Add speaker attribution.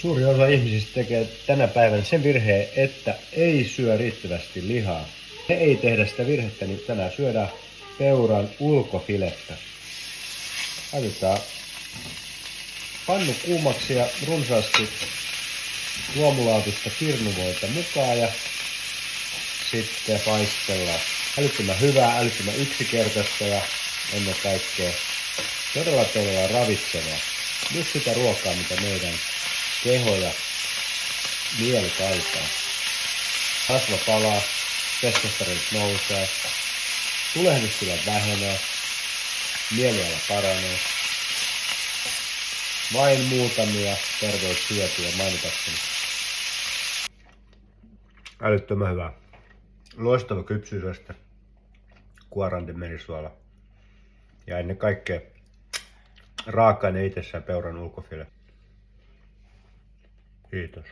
Speaker 1: Suuri osa ihmisistä tekee tänä päivänä sen virheen, että ei syö riittävästi lihaa. Me ei tehdä sitä virhettä, niin tänään syödään peuran ulkofilettä. Laitetaan pannu kuumaksi ja runsaasti luomulaatuista kirnuvoita mukaan ja sitten paistellaan. Älyttömän hyvää, älyttömän yksinkertaista ja ennen kaikkea todella ravitsevaa. Just sitä ruokaa, mitä meidän keho ja mieli kaipaa. Rasva palaa, testosteronit nousee, tulehdustilat vähenee, mieliala paranee. Vain muutamia terveyshyötyjä mainitakseni. Älyttömän hyvä. Loistava kypsyysaste. Kuorandi merisuola. Ja ennen kaikkea raaka-aine itsessään peuran ulkofile. Kiitos.